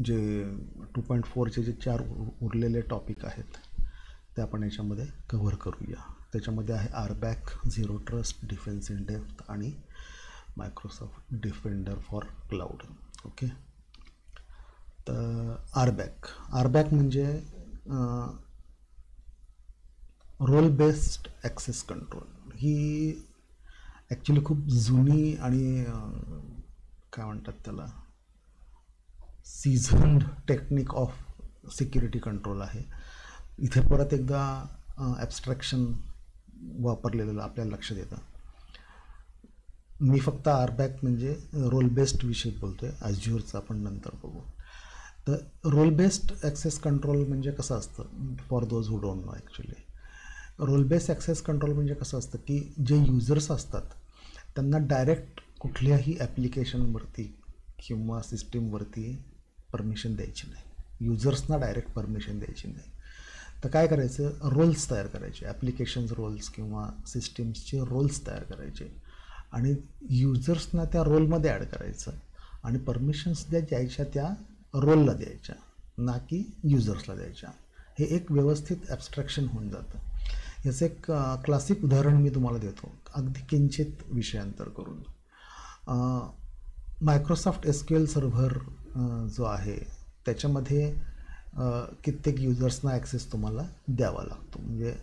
जे 2.4चे जे 4 उरलेले टॉपिक आहेत ते आपण याच्यामध्ये कव्हर करूया. त्याच्यामध्ये आहे RBAC, zero trust, defence in depth आणि Microsoft Defender for cloud. Okay, तर आरबॅक म्हणजे रोल बेस्ड ॲक्सेस कंट्रोल. ही ॲक्च्युली खूप जुनी आणि काय म्हणतात त्याला seasoned technique of security control आहे. इथे परत एकदा ॲब्स्ट्रॅक्शन वापरलेलं आपल्याला लक्षात येतं. मी फक्त आरबॅक म्हणजे रोल बेस्ड विषयी बोलतो आहे, ॲझ्युअरचं आपण नंतर बघू. तर रोल बेस्ड ॲक्सेस कंट्रोल म्हणजे कसं असतं, for those who don't know actually. Role based access control म्हणजे कसं असतं की जे युजर्स असतात त्यांना डायरेक्ट कुठल्याही ॲप्लिकेशनवरती किंवा सिस्टीमवरती परमिशन द्यायची नाही. युजर्सना डायरेक्ट परमिशन द्यायची नाही. तर काय करायचं, रोल्स तयार करायचे, ॲप्लिकेशन्स रोल्स किंवा सिस्टीम्सचे रोल्स तयार करायचे आणि युजर्सना त्या रोलमध्ये ॲड करायचं आणि परमिशन्स द्यायच्या त्या रोलला द्यायच्या, ना की युजर्सला द्यायच्या. हे एक व्यवस्थित ॲब्स्ट्रॅक्शन होऊन जातं. याचं एक क्लासिक उदाहरण मी तुम्हाला देतो, अगदी किंचित विषयांतर करून. मायक्रोसॉफ्ट SQL सर्व्हर जो आहे त्याच्यामध्ये कित्येक युजर्सना ॲक्सेस तुम्हाला द्यावा लागतो. म्हणजे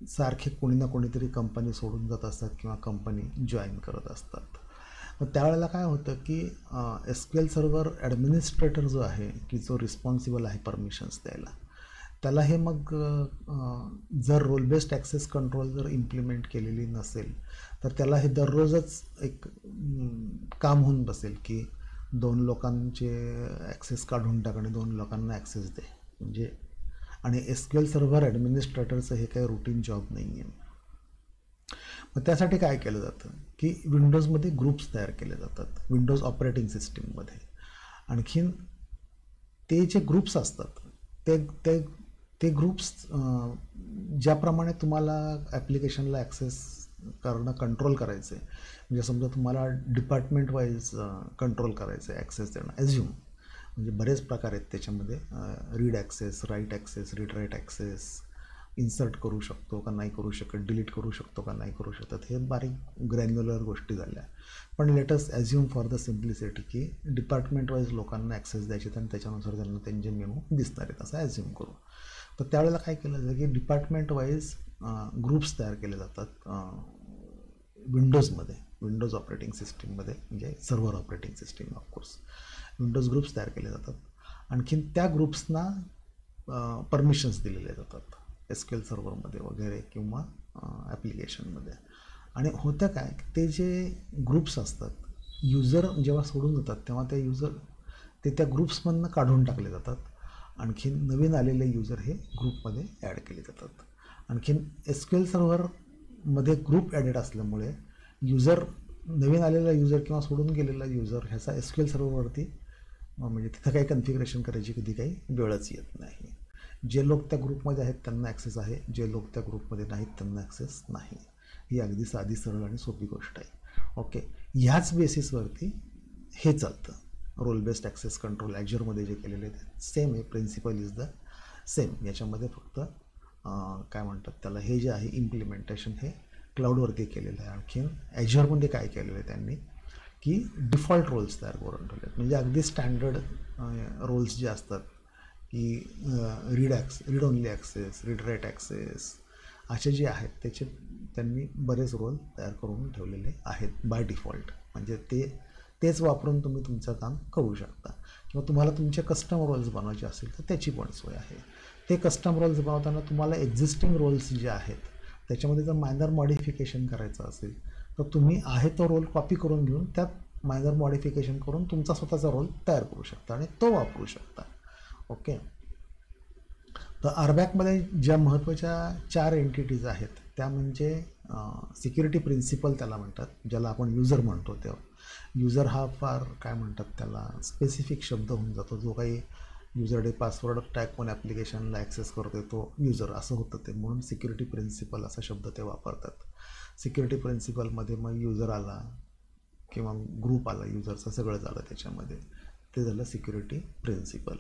सारखे कोणी ना कोणीतरी कंपनी सोडून जात असतात किंवा कंपनी जॉईन करत असतात. मग त्यावेळेला काय होतं की SQL सर्व्हर ॲडमिनिस्ट्रेटर जो आहे की जो रिस्पॉन्सिबल आहे परमिशन्स द्यायला, त्याला हे मग जर रोल बेस्ड ॲक्सेस कंट्रोल जर इम्प्लिमेंट केलेली नसेल तर त्याला हे दररोजच एक काम होऊन बसेल की 2 लोकांचे ॲक्सेस काढून टाक आणि 2 लोकांना ॲक्सेस दे. म्हणजे आणि SQL सर्व्हर ॲडमिनिस्ट्रेटरचं हे काही रुटीन जॉब नाही आहे. मग त्यासाठी काय केलं जातं की विंडोजमध्ये ग्रुप्स तयार केले जातात, विंडोज ऑपरेटिंग सिस्टीममध्ये. आणखीन ते जे ग्रुप्स असतात ते ग्रुप्स ज्याप्रमाणे तुम्हाला ॲप्लिकेशनला ॲक्सेस करणं कंट्रोल करायचं आहे, म्हणजे समजा तुम्हाला डिपार्टमेंट वाईज कंट्रोल करायचं आहे ॲक्सेस देणं, ॲझ्युम म्हणजे बरेच प्रकार आहेत त्याच्यामध्ये, read access, write access, read write access, insert करू शकतो का नाही करू शकत, डिलीट करू शकतो का नाही करू शकत, हे बारीक ग्रॅन्युलर गोष्टी झाल्या. पण let's assume for the simplicity की डिपार्टमेंट वाईज लोकांना ॲक्सेस द्यायचे आणि त्याच्यानुसार त्यांना त्यांचे मेमो दिसणार आहेत असं ॲझ्युम करू. तर त्यावेळेला काय केलं जातं की डिपार्टमेंट वाईज ग्रुप्स तयार केले जातात विंडोजमध्ये, विंडोज ऑपरेटिंग सिस्टीममध्ये, म्हणजे server operating system of course. Windows groups तयार केले जातात. आणखीन त्या ग्रुप्सना परमिशन्स दिलेले जातात SQL सर्व्हरमध्ये वगैरे किंवा ॲप्लिकेशनमध्ये. आणि होतं काय, ते जे ग्रुप्स असतात, युजर जेव्हा सोडून जातात तेव्हा ते युजर त्या ग्रुप्समधनं काढून टाकले जातात. आणखीन नवीन आलेले युजर हे ग्रुपमध्ये ॲड केले जातात. आणखीन SQL सर्व्हरमध्ये ग्रुप ॲडेड असल्यामुळे युजर, नवीन आलेला युजर किंवा सोडून गेलेला युजर ह्याचा SQL सर्व्हरवरती म्हणजे तिथं काही कन्फिगरेशन करायची कधी काही वेळच येत नाही. जे लोक त्या ग्रुपमध्ये आहेत त्यांना ॲक्सेस आहे, जे लोक त्या ग्रुपमध्ये नाहीत त्यांना ॲक्सेस नाही. ही अगदी साधी, सरळ आणि सोपी गोष्ट आहे. ओके, ह्याच बेसिसवरती हे चालतं. रोल बेस्ड ॲक्सेस कंट्रोल ॲझ्युअरमध्ये जे केलेले आहेत सेम आहे, प्रिन्सिपल इज द सेम. याच्यामध्ये फक्त काय म्हणतात त्याला, हे जे आहे इम्प्लिमेंटेशन हे क्लाउडवरती केलेलं आहे. आणखीन ॲझ्युअरमध्ये काय केलेलं आहे त्यांनी की डिफॉल्ट रोल्स तयार करून ठेवले आहेत. म्हणजे अगदी स्टँडर्ड रोल्स जे असतात की read only access, read write access असे जे आहेत त्याचे त्यांनी बरेच रोल तयार करून ठेवलेले आहेत बाय डिफॉल्ट. म्हणजे तेच वापरून तुम्ही तुमचं काम करू शकता. किंवा तुम्हाला तुमचे कस्टम रोल्स बनवायचे असेल तर त्याची पण सोय आहे. ते कस्टम रोल्स बनवताना तुम्हाला एक्झिस्टिंग रोल्स जे आहेत त्याच्यामध्ये जर मायनर मॉडिफिकेशन करायचं असेल तर तुम्ही आहे तो रोल कॉपी करून घेऊन त्यात मायनर मॉडिफिकेशन करून तुमचा स्वतःचा रोल तयार करू शकता आणि तो वापरू शकता. ओके, तर आरबॅकमध्ये ज्या महत्त्वाच्या 4 एंटिटीज आहेत त्या म्हणजे सिक्युरिटी प्रिन्सिपल त्याला म्हणतात, ज्याला आपण युजर म्हणतो. तेव्हा युजर हा फार काय म्हणतात त्याला स्पेसिफिक शब्द होऊन जातो. जो काही युजर डे पासवर्ड टाकून ॲप्लिकेशनला ॲक्सेस करतो तो युजर असं होतं ते, म्हणून सिक्युरिटी प्रिन्सिपल असा शब्द ते वापरतात. सिक्युरिटी प्रिन्सिपलमध्ये मग युजर आला किंवा ग्रुप आला युजरचं, सगळं झालं त्याच्यामध्ये. ते झालं सिक्युरिटी प्रिन्सिपल.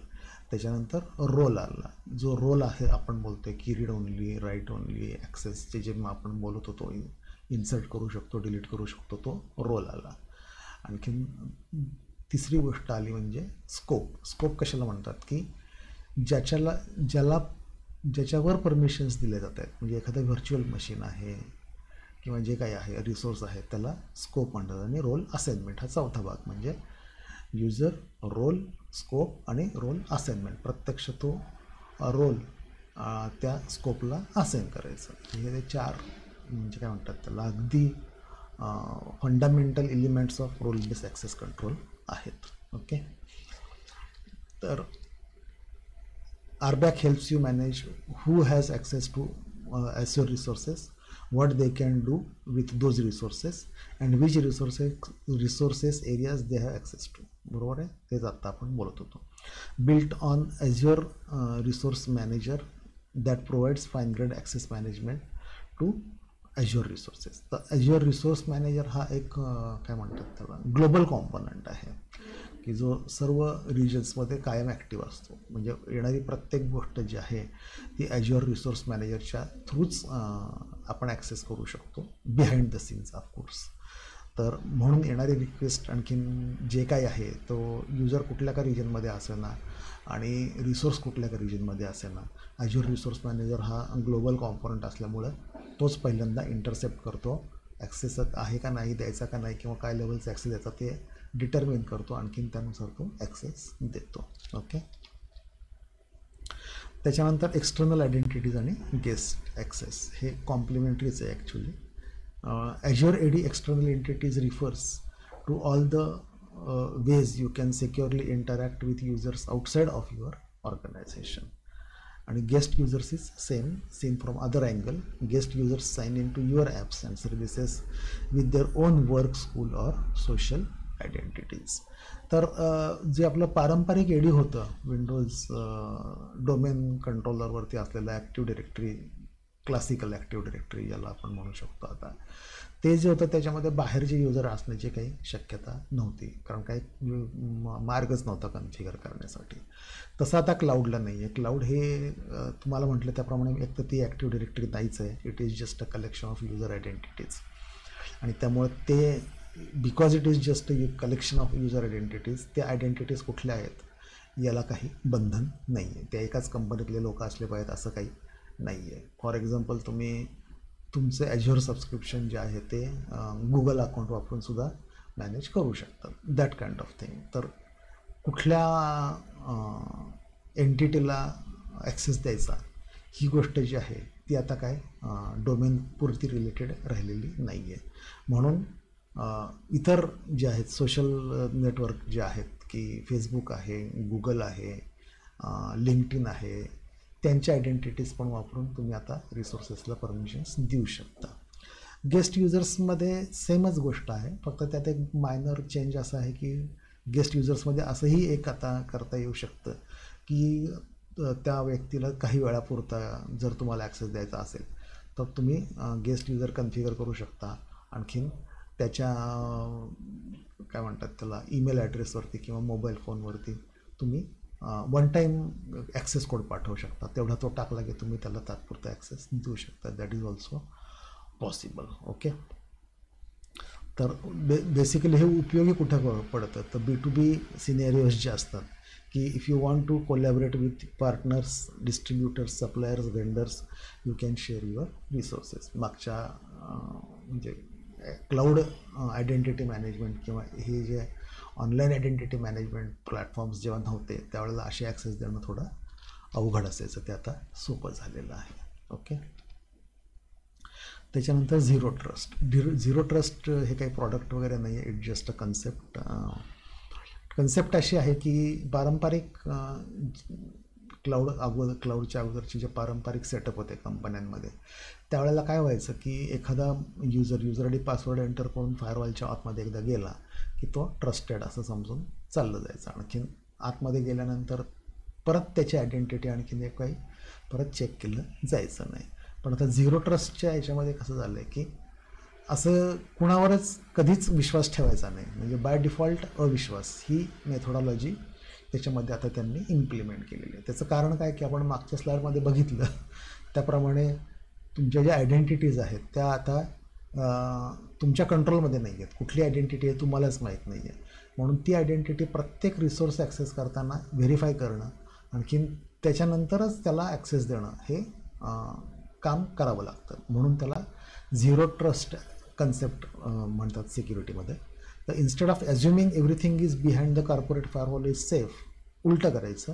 त्याच्यानंतर रोल आला. जो रोल आहे आपण बोलतोय की रीड ओनली, राईट ओनली, ॲक्सेसचे जे आपण बोलत होतो, इन्सर्ट करू शकतो, डिलीट करू शकतो, तो रोल आला. आणखीन तिसरी गोष्ट आली म्हणजे स्कोप. स्कोप कशाला म्हणतात की ज्याच्यावर परमिशन्स दिले जात आहेत, म्हणजे एखादं व्हर्च्युअल मशीन आहे किंवा जे काही आहे रिसोर्स आहे त्याला स्कोप म्हणतात. आणि रोल असाइनमेंट हा चौथा भाग, म्हणजे युजर, रोल, स्कोप आणि रोल असाइनमेंट. प्रत्यक्ष तो रोल त्या स्कोपला असाइन करायचं. हे ते 4 म्हणजे काय म्हणतात त्याला अगदी fundamental elements of role based access control आहेत. ओके. तर RBAC helps you manage who has access to Azure resources, what they can do with those resources, and which resources areas they have access to. बरोबर आहे, तेच आत्ता आपण बोलत होतो. Built on Azure Resource Manager that provides fine-grained access management to Azure resources. तर Azure Resource Manager हा एक काय म्हणतात त्याला ग्लोबल कॉम्पोनंट आहे की जो सर्व रिजन्समध्ये कायम ॲक्टिव्ह असतो. म्हणजे येणारी प्रत्येक गोष्ट जी आहे ती Azure रिसोर्स मॅनेजरच्या थ्रूच आपण ॲक्सेस करू शकतो, बिहाइंड द सीन्स ऑफकोर्स. तर म्हणून येणारी रिक्वेस्ट आणखीन जे काही आहे तो युजर कुठल्या का रिजनमध्ये असेना आणि रिसोर्स कुठल्या का रिजनमध्ये असेना, Azure रिसोर्स मॅनेजर हा ग्लोबल कॉम्पोनंट असल्यामुळं तोच पहिल्यांदा इंटरसेप्ट करतो, ॲक्सेस आहे का नाही, द्यायचा का नाही, किंवा काय लेवलचा ॲक्सेस द्यायचा ते डिटर्मिन करतो, आणखीन त्यानुसार तो ॲक्सेस देतो. ओके. त्याच्यानंतर एक्सटर्नल आयडेंटिटीज आणि गेस्ट ॲक्सेस हे कॉम्प्लिमेंटरीच आहे actually. Azure AD external entities refers to all the ways you can securely interact with users outside of your organization. And guest users is seen from other angle. Guest users sign into your apps and services with their own work, school or social identities. तर जे आपलं पारंपरिक eddy होतं Windows domain कंट्रोलरवरती असलेलं active directory, classical active directory ज्याला आपण म्हणू शकतो आता, ते जे होतं त्याच्यामध्ये बाहेरचे युजर असण्याची काही शक्यता नव्हती, कारण काही मार्गच नव्हता कन्फिगर करण्यासाठी. तसं आता क्लाउडला नाही आहे. क्लाउड हे तुम्हाला म्हटलं त्याप्रमाणे एक तर ती ॲक्टिव्ह डिरेक्टरी नाहीच आहे, it is just a collection of user identities. आणि त्यामुळे ते because it is just a collection of user identities, त्या आयडेंटिटीज कुठल्या आहेत याला काही बंधन नाही आहे. त्या एकाच कंपनीतले लोक असले पाहिजेत असं काही नाही आहे. फॉर एक्झाम्पल तुम्ही तुमचे Azure सबस्क्रिप्शन जे आहे ते गुगल अकाउंट वापरूनसुद्धा मॅनेज करू शकतात, दॅट काइंड ऑफ थिंग. तर कुठल्या एंटिटीला ॲक्सेस द्यायचा ही गोष्ट जी आहे ती आता काय डोमेनपुरती रिलेटेड राहिलेली नाही आहे. म्हणून इतर जे आहेत सोशल नेटवर्क जे आहेत की फेसबुक आहे, गुगल आहे, लिंक्डइन आहे, त्यांच्या आयडेंटिटीज पण वापरून तुम्ही आता रिसोर्सेसला परमिशन्स देऊ शकता. गेस्ट युजर्समध्ये सेमच गोष्ट आहे, फक्त त्यात एक मायनर चेंज असा आहे की गेस्ट युजर्समध्ये असंही एक आता करता येऊ शकतं की त्या व्यक्तीला काही वेळापुरता जर तुम्हाला ॲक्सेस द्यायचा असेल तर तुम्ही गेस्ट युजर कन्फिगर करू शकता. आणखीन त्याच्या काय म्हणतात त्याला ईमेल ॲड्रेसवरती किंवा मोबाईल फोनवरती तुम्ही वन टाईम ॲक्सेस कोड पाठवू शकता. तेवढा तो टाकला की तुम्ही त्याला तात्पुरता ॲक्सेस देऊ शकता. That is also possible. Okay. तर बेसिकली हे उपयोगी कुठं पडतं तर B2B सिनेरिओज जे असतात की if you want to collaborate with partners, distributors, suppliers, vendors, you can share your resources. मागच्या म्हणजे क्लाउड आयडेंटिटी मॅनेजमेंट किंवा हे जे ऑनलाईन आयडेंटिटी मॅनेजमेंट प्लॅटफॉर्म्स जेव्हा नव्हते त्यावेळेला असे ॲक्सेस देणं थोडं अवघड असायचं, ते आता सोपं झालेलं आहे. ओके. त्याच्यानंतर झिरो ट्रस्ट. झिरो ट्रस्ट हे काही प्रॉडक्ट वगैरे नाही आहे, इट जस्ट अ कन्सेप्ट अशी आहे की पारंपरिक क्लाउडच्या अगोदरचे जे पारंपरिक सेटअप होते कंपन्यांमध्ये त्यावेळेला काय व्हायचं की एखादा user I D password enter करून फायरवॉलच्या आतमध्ये एकदा गेला की तो ट्रस्टेड असं समजून चाललं जायचं. आणखीन आतमध्ये गेल्यानंतर परत त्याची आयडेंटिटी आणखीन एक काही परत चेक केलं जायचं नाही. पण आता झिरो ट्रस्टच्या ह्याच्यामध्ये कसं झालं आहे की असं कुणावरच कधीच विश्वास ठेवायचा नाही, म्हणजे बाय डिफॉल्ट अविश्वास ही मेथोडॉलॉजी त्याच्यामध्ये आता त्यांनी इम्प्लिमेंट केलेली आहे. त्याचं कारण काय की आपण मागच्या स्लाईडमध्ये बघितलं त्याप्रमाणे तुमच्या ज्या आयडेंटिटीज आहेत त्या आता तुमच्या कंट्रोलमध्ये नाही आहेत. कुठली आयडेंटिटी आहे तुम्हालाच माहीत नाही आहे, म्हणून ती आयडेंटिटी प्रत्येक रिसोर्स ॲक्सेस करताना व्हेरीफाय करणं, आणखीन त्याच्यानंतरच त्याला ॲक्सेस देणं हे काम करावं लागतं. म्हणून त्याला झिरो ट्रस्ट कन्सेप्ट म्हणतात सिक्युरिटीमध्ये. तर instead of assuming everything is behind the corporate firewall is safe, उलटं करायचं.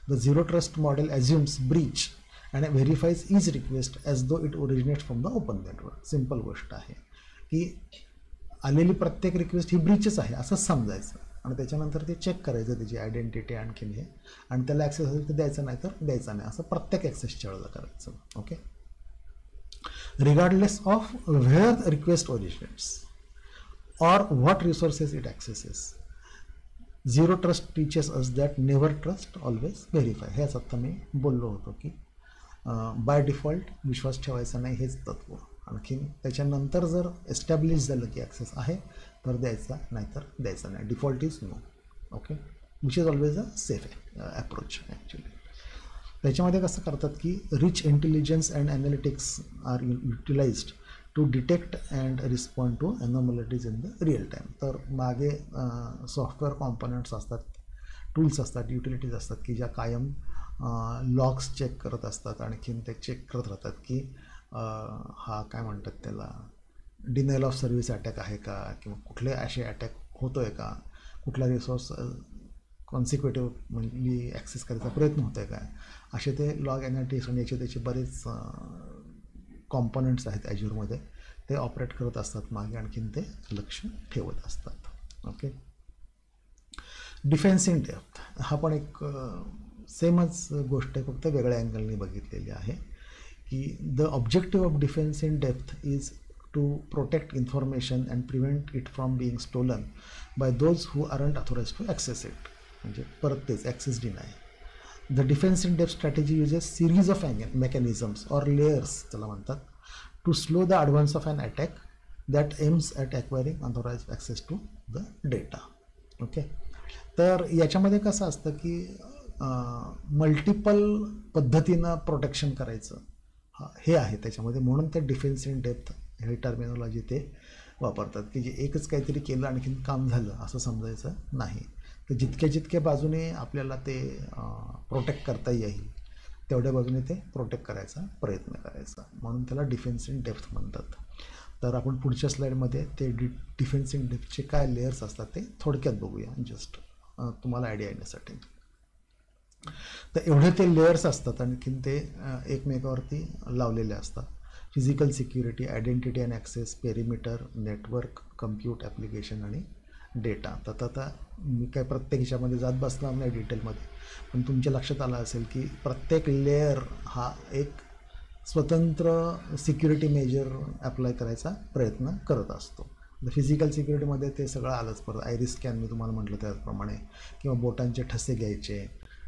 The zero trust model assumes breach and verifies is request as though it originate from the open network. Simple गोष्ट आहे की आलेली प्रत्येक रिक्वेस्ट ही ब्रीचच आहे असं समजायचं, आणि त्याच्यानंतर ते चेक करायचं त्याची आयडेंटिटी आणखीन हे, आणि त्याला ॲक्सेस असेल तर द्यायचं नाही तर द्यायचा नाही, असं प्रत्येक ॲक्सेसच्या वेळेला करायचं. Okay, regardless of where the request originates or what resources it accesses. Zero trust teaches us that never trust, always verify. हेच आता मी बोललो होतो की बाय डिफॉल्ट विश्वास ठेवायचा नाही हेच तत्व. आणखीन त्याच्यानंतर जर एस्टॅब्लिश झालं की ॲक्सेस आहे तर द्यायचा, नाही तर द्यायचा नाही. Default is no. Okay, which is always a safe approach actually. त्याच्यामध्ये कसं करतात की rich intelligence and analytics are utilised to detect and respond to anomalities in the real time. तर मागे सॉफ्टवेअर कॉम्पोनंट्स असतात, टूल्स असतात, युटिलिटीज असतात की ज्या कायम लॉग्स चेक करत असतात, आणखीन ते चेक करत राहतात की हा काय म्हणतात त्याला डिनायल ऑफ सर्व्हिस अटॅक आहे का, किंवा कुठले असे अटॅक होतो आहे का, कुठला रिसोर्स कॉन्सिक्वेटिव्ह म्हणजे ॲक्सेस करायचा प्रयत्न होतो आहे काय, असे ते लॉग ॲनालिटिक्स आणि याचे त्याचे बरेच कॉम्पोनंट्स आहेत ॲज्युरमध्ये, ते ऑपरेट करत असतात मागे, आणखीन ते लक्ष ठेवत असतात. ओके, डिफेन्स इन डेप्थ हा पण एक सेमच गोष्ट आहे, फक्त वेगळ्या अँगलने बघितलेली आहे की the objective of defence in depth is to protect information and prevent it from being stolen by those who aren't authorise to access it. म्हणजे परत तेच access deny. The defence in depth strategy uses series of mechanisms or layers त्याला म्हणतात to slow the advance of an attack that aims at acquiring unauthorise access to the data. Okay, तर याच्यामध्ये कसं असतं की मल्टिपल पद्धतीनं protection करायचं हे आहे त्याच्यामध्ये, म्हणून ते डिफेन्स इन डेप्थ हे टर्मिनॉलॉजी ते वापरतात की जे एकच काहीतरी केलं आणखीन काम झालं असं समजायचं नाही. तर जितक्या बाजूने आपल्याला ते प्रोटेक्ट करता येईल तेवढ्या बाजूने ते प्रोटेक्ट करायचा प्रयत्न करायचा, म्हणून त्याला डिफेन्स इन डेप्थ म्हणतात. तर आपण पुढच्या स्लाईडमध्ये ते डिफेन्स इन डेप्थचे काय लेयर्स असतात ते थोडक्यात बघूया, जस्ट तुम्हाला आयडिया येण्यासाठी. तर एवढे ते लेयर्स असतात, आणखीन ते एकमेकावरती लावलेले असतात. Physical security, identity and access, perimeter, network, compute, application आणि डेटा. तर आता मी काय प्रत्येक ह्याच्यामध्ये जात बसणार नाही डिटेलमध्ये, पण तुमच्या लक्षात आलं असेल की प्रत्येक लेयर हा एक स्वतंत्र सिक्युरिटी मेजर ॲप्लाय करायचा प्रयत्न करत असतो. फिजिकल सिक्युरिटीमध्ये ते सगळं आलंच, परत आयरिस स्कॅन मी तुम्हाला म्हटलं त्याप्रमाणे, किंवा बोटांचे ठसे घ्यायचे.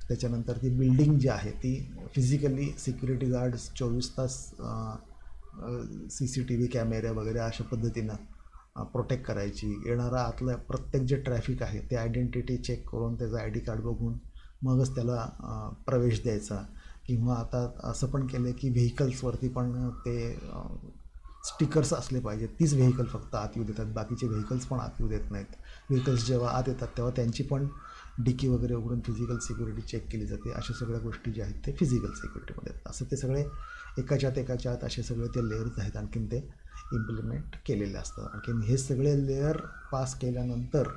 त्याच्यानंतर ती बिल्डिंग जी आहे ती फिजिकली सिक्युरिटी गार्ड्स 24 तास CCTV कॅमेरे वगैरे अशा पद्धतीनं प्रोटेक्ट करायची. येणारा आतलं प्रत्येक जे ट्रॅफिक आहे ते आयडेंटिटी चेक करून त्याचं ID कार्ड बघून मगच त्याला प्रवेश द्यायचा. किंवा आता असं पण केलं की व्हेकल्सवरती पण ते स्टिकर्स असले पाहिजेत, तीच व्हेकल फक्त आत येऊ देतात, बाकीचे व्हेकल्स पण आत येऊ देत नाहीत. व्हेकल्स जेव्हा आत येतात तेव्हा त्यांची पण डिकी वगैरे उघडून फिजिकल सिक्युरिटी चेक केली जाते. अशा सगळ्या गोष्टी ज्या आहेत ते फिजिकल सिक्युरिटीमध्ये आहेत. असं ते सगळे एकाच्या आत असे सगळे ते लेयर्स आहेत, आणखीन ते इम्प्लिमेंट केलेले असतात. आणखीन हे सगळे लेयर पास केल्यानंतर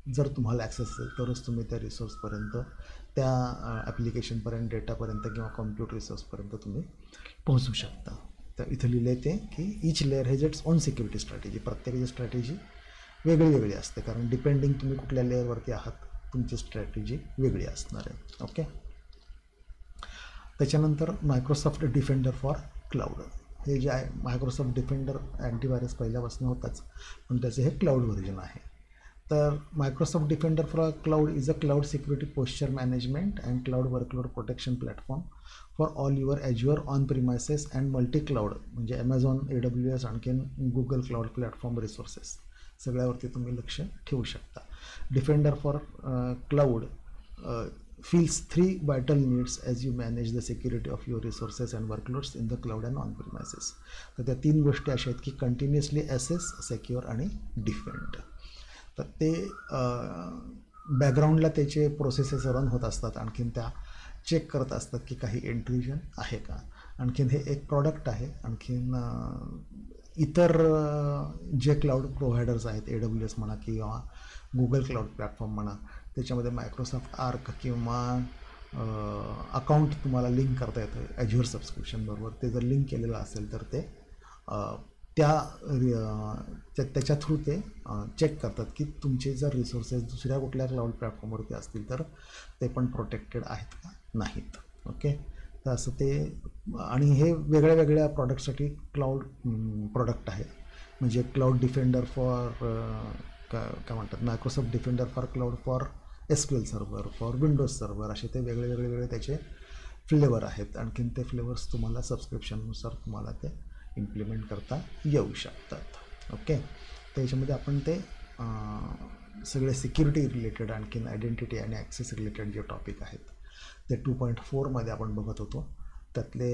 जर तुम्हाला ॲक्सेस असेल तरच तुम्ही त्या रिसोर्सपर्यंत, त्या ॲप्लिकेशनपर्यंत, डेटापर्यंत किंवा कॉम्प्युटर रिसोर्सपर्यंत तुम्ही पोहोचू शकता. तर इथं लिहिलं आहे ते की each layer has its own security strategy. प्रत्येकाची स्ट्रॅटेजी वेगळी असते, कारण डिपेंडिंग तुम्ही कुठल्या लेअरवरती आहात तुमची स्ट्रॅटेजी वेगळी असणार आहे. ओके, त्याच्यानंतर मायक्रोसॉफ्ट डिफेंडर फॉर क्लाउड. हे जे आहे मायक्रोसॉफ्ट डिफेंडर अँटीव्हायरस पहिल्यापासून होताच, पण त्याचं हे क्लाउड व्हर्जन आहे. तर Microsoft Defender for cloud is a cloud security posture management and cloud workload protection platform for all your Azure on premises and multi cloud, म्हणजे ॲमेझॉन, AWS, आणखीन Google cloud platform resources सगळ्यावरती तुम्ही लक्ष ठेवू शकता. Defender for cloud fills 3 vital needs as you manage the security of your resources and workloads in the cloud and on premises. तर त्या 3 गोष्टी अशा आहेत की कंटिन्युअसली ॲसेस, सेक्युअर आणि डिफेंड. तर ते बॅकग्राऊंडला त्याचे प्रोसेसेस रन होत असतात, आणखीन त्या चेक करत असतात की काही इंट्रुजन आहे का. आणखीन हे एक प्रॉडक्ट आहे. आणखीन इतर जे क्लाउड प्रोव्हायडर्स आहेत, AWS म्हणा किंवा गुगल क्लाउड प्लॅटफॉर्म म्हणा, त्याच्यामध्ये मायक्रोसॉफ्ट आर्क किंवा अकाउंट तुम्हाला लिंक करता येतं ॲज्युअर सबस्क्रिप्शनबरोबर. ते जर लिंक केलेलं असेल तर ते त्याच्या थ्रू ते चेक करतात की तुमचे जर रिसोर्सेस दुसऱ्या कुठल्या क्लाउड प्लॅटफॉर्मवरती असतील तर ते पण प्रोटेक्टेड आहेत का नाहीत. ओके, तर असं ते. आणि हे वेगळ्या वेगळ्या प्रॉडक्टसाठी क्लाउड प्रॉडक्ट आहे. म्हणजे क्लाउड डिफेंडर फॉर काय म्हणतात, Microsoft Defender for cloud for SQL server, for Windows server, असे ते वेगळे त्याचे फ्लेवर आहेत. आणखीन ते फ्लेवर्स तुम्हाला सबस्क्रिप्शननुसार तुम्हाला ते इम्प्लिमेंट करता येऊ शकतात. ओके, त्याच्यामध्ये आपण ते सगळे सिक्युरिटी रिलेटेड, आणखीन आयडेंटिटी आणि ॲक्सेस रिलेटेड जे टॉपिक आहेत ते 2.4मध्ये आपण बघत होतो. त्यातले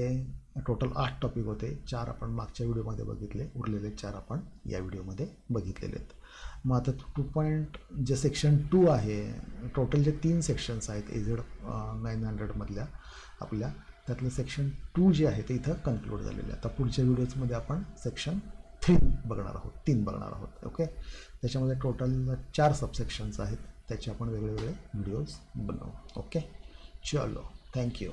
टोटल 8 टॉपिक होते. 4 आपण मागच्या व्हिडिओमध्ये बघितले, उरलेले 4 आपण या व्हिडिओमध्ये बघितलेले आहेत. मग आता जे सेक्शन 2 आहे, टोटल जे 3 सेक्शन्स आहेत AZ 900मधल्या आपल्या, त्यातलं सेक्शन 2 जे आहे ते इथं कन्क्लूड झालेलं आहे. आता पुढच्या व्हिडिओजमध्ये आपण सेक्शन 3 बघणार आहोत. ओके, त्याच्यामध्ये टोटल 4 सबसेक्शन्स आहेत, त्याचे आपण वेगळे व्हिडिओज बनवू. ओके, चलो, थँक्यू.